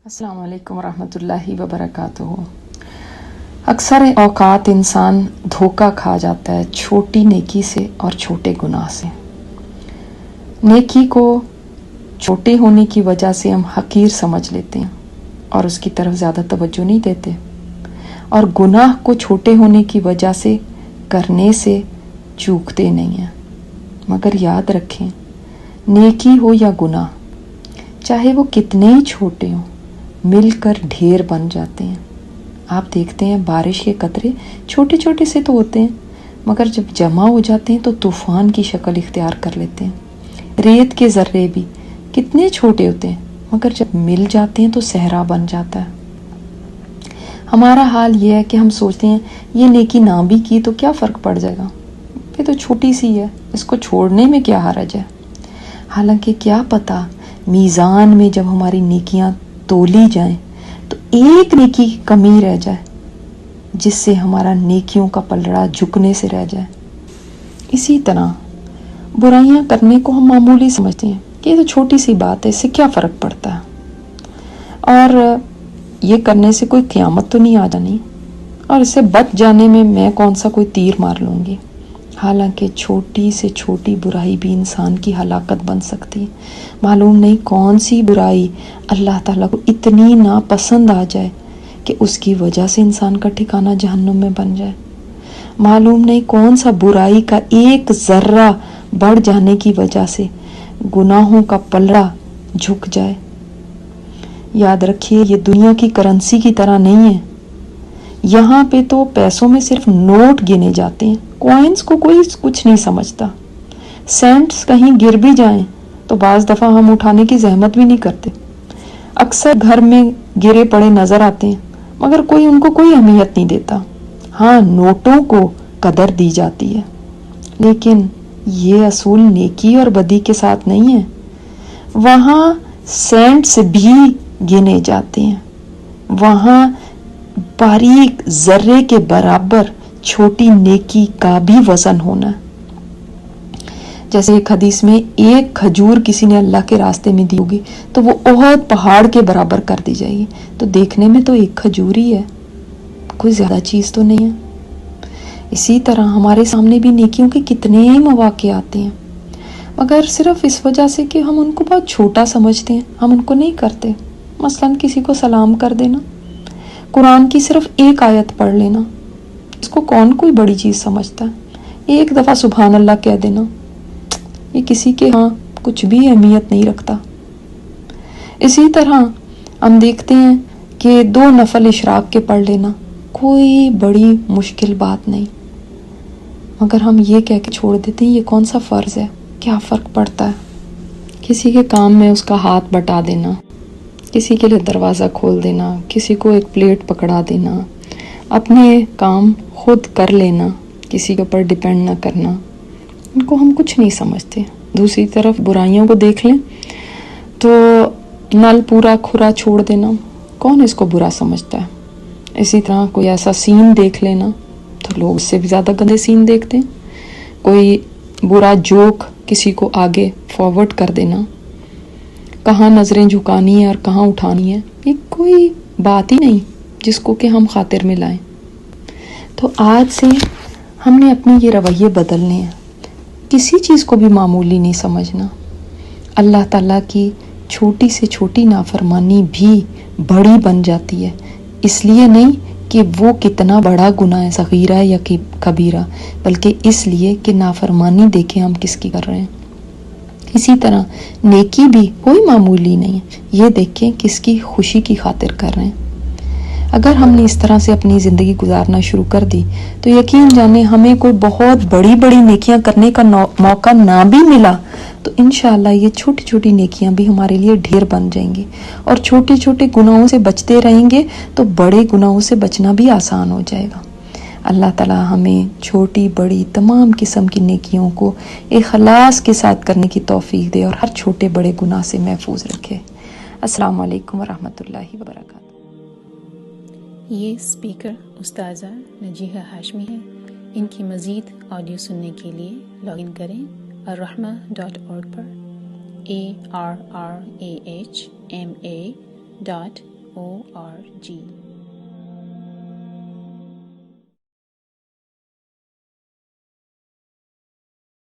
السلام علیکم ورحمۃ اللہ وبرکاتہ۔ اکثر اوقات انسان دھوکہ کھا جاتا ہے چھوٹی نیکی سے اور چھوٹے گناہ سے۔ نیکی کو چھوٹے ہونے کی وجہ سے ہم حقیر سمجھ لیتے ہیں اور اس کی طرف زیادہ توجہ نہیں دیتے، اور گناہ کو چھوٹے ہونے کی وجہ سے کرنے سے چوکتے نہیں ہیں۔ مگر یاد رکھیں، نیکی ہو یا گناہ، چاہے وہ کتنے ہی چھوٹے ہوں، مل کر ڈھیر بن جاتے ہیں۔ آپ دیکھتے ہیں بارش کے قطرے چھوٹے چھوٹے سے تو ہوتے ہیں، مگر جب جمع ہو جاتے ہیں تو طوفان کی شکل اختیار کر لیتے ہیں۔ ریت کے ذرے بھی کتنے چھوٹے ہوتے ہیں، مگر جب مل جاتے ہیں تو صحرا بن جاتا ہے۔ ہمارا حال یہ ہے کہ ہم سوچتے ہیں یہ نیکی نہ بھی کی تو کیا فرق پڑ جائے گا، یہ تو چھوٹی سی ہے، اس کو چھوڑنے میں کیا حرج ہے۔ حالانکہ کیا پتہ میزان میں جب ہماری نیکیاں تولی جائیں تو ایک نیکی کی کمی رہ جائے، جس سے ہمارا نیکیوں کا پلڑا جھکنے سے رہ جائے۔ اسی طرح برائیاں کرنے کو ہم معمولی سمجھتے ہیں کہ یہ تو چھوٹی سی بات ہے، اس سے کیا فرق پڑتا ہے، اور یہ کرنے سے کوئی قیامت تو نہیں آ جانی، اور اس سے بچ جانے میں میں کون سا کوئی تیر مار لوں گی۔ حالانکہ چھوٹی سے چھوٹی برائی بھی انسان کی ہلاکت بن سکتی ہے۔ معلوم نہیں کون سی برائی اللہ تعالیٰ کو اتنی ناپسند آ جائے کہ اس کی وجہ سے انسان کا ٹھکانہ جہنم میں بن جائے۔ معلوم نہیں کون سا برائی کا ایک ذرہ بڑھ جانے کی وجہ سے گناہوں کا پلڑا جھک جائے۔ یاد رکھیے، یہ دنیا کی کرنسی کی طرح نہیں ہے۔ یہاں پہ تو پیسوں میں صرف نوٹ گنے جاتے ہیں، کوائنز کو کوئی کچھ نہیں سمجھتا۔ سینٹس کہیں گر بھی جائیں تو بعض دفعہ ہم اٹھانے کی زحمت بھی نہیں کرتے۔ اکثر گھر میں گرے پڑے نظر آتے ہیں، مگر کوئی ان کو کوئی اہمیت نہیں دیتا۔ ہاں، نوٹوں کو قدر دی جاتی ہے، لیکن یہ اصول نیکی اور بدی کے ساتھ نہیں ہے۔ وہاں سینٹس بھی گنے جاتے ہیں، وہاں باریک ذرے کے برابر چھوٹی نیکی کا بھی وزن ہونا ہے۔ جیسے ایک حدیث میں ایک کھجور کسی نے اللہ کے راستے میں دی ہوگی تو وہ احد پہاڑ کے برابر کر دی جائے گی۔ تو دیکھنے میں تو ایک کھجور ہی ہے، کوئی زیادہ چیز تو نہیں ہے۔ اسی طرح ہمارے سامنے بھی نیکیوں کے کتنے مواقع آتے ہیں، مگر صرف اس وجہ سے کہ ہم ان کو بہت چھوٹا سمجھتے ہیں، ہم ان کو نہیں کرتے۔ مثلا کسی کو سلام کر دینا، قرآن کی صرف ایک آیت پڑھ لینا، اس کو کون کوئی بڑی چیز سمجھتا ہے۔ ایک دفعہ سبحان اللہ کہہ دینا، یہ کسی کے ہاں کچھ بھی اہمیت نہیں رکھتا۔ اسی طرح ہم دیکھتے ہیں کہ 2 نفل اشراق کے پڑھ لینا کوئی بڑی مشکل بات نہیں، مگر ہم یہ کہہ کے چھوڑ دیتے ہیں یہ کون سا فرض ہے، کیا فرق پڑتا ہے۔ کسی کے کام میں اس کا ہاتھ بٹا دینا، کسی کے لیے دروازہ کھول دینا، کسی کو ایک پلیٹ پکڑا دینا، اپنے کام خود کر لینا، کسی کے اوپر ڈیپینڈ نہ کرنا، ان کو ہم کچھ نہیں سمجھتے۔ دوسری طرف برائیوں کو دیکھ لیں تو نل پورا کھرا چھوڑ دینا، کون اس کو برا سمجھتا ہے۔ اسی طرح کوئی ایسا سین دیکھ لینا تو لوگ اس سے بھی زیادہ گندے سین دیکھتے ہیں۔ کوئی برا جوک کسی کو آگے فارورڈ کر دینا، کہاں نظریں جھکانی ہے اور کہاں اٹھانی ہے، یہ کوئی بات ہی نہیں جس کو کہ ہم خاطر میں لائیں۔ تو آج سے ہم نے اپنے یہ رویے بدلنے ہیں، کسی چیز کو بھی معمولی نہیں سمجھنا۔ اللہ تعالیٰ کی چھوٹی سے چھوٹی نافرمانی بھی بڑی بن جاتی ہے، اس لیے نہیں کہ وہ کتنا بڑا گناہ ہے، صغیرہ یا کبیرہ، بلکہ اس لیے کہ نافرمانی دیکھیں ہم کس کی کر رہے ہیں۔ اسی طرح نیکی بھی کوئی معمولی نہیں ہے، یہ دیکھیں کس کی خوشی کی خاطر کر رہے ہیں۔ اگر ہم نے اس طرح سے اپنی زندگی گزارنا شروع کر دی تو یقین جانیں ہمیں کوئی بہت بڑی بڑی نیکیاں کرنے کا موقع نہ بھی ملا تو انشاءاللہ یہ چھوٹی چھوٹی نیکیاں بھی ہمارے لیے ڈھیر بن جائیں گی، اور چھوٹے چھوٹے گناہوں سے بچتے رہیں گے تو بڑے گناہوں سے بچنا بھی آسان ہو جائے گا۔ اللہ تعالیٰ ہمیں چھوٹی بڑی تمام قسم کی نیکیوں کو اخلاص کے ساتھ کرنے کی توفیق دے اور ہر چھوٹے بڑے گناہ سے محفوظ رکھے۔ السلام علیکم ورحمۃ اللہ وبرکاتہ۔ یہ اسپیکر استاذہ نجیحہ ہاشمی ہے۔ ان کی مزید آڈیو سننے کے لیے لاگ ان کریں الرحمہ.org پر، ARRAHMA.org۔ www.dharmaseed.org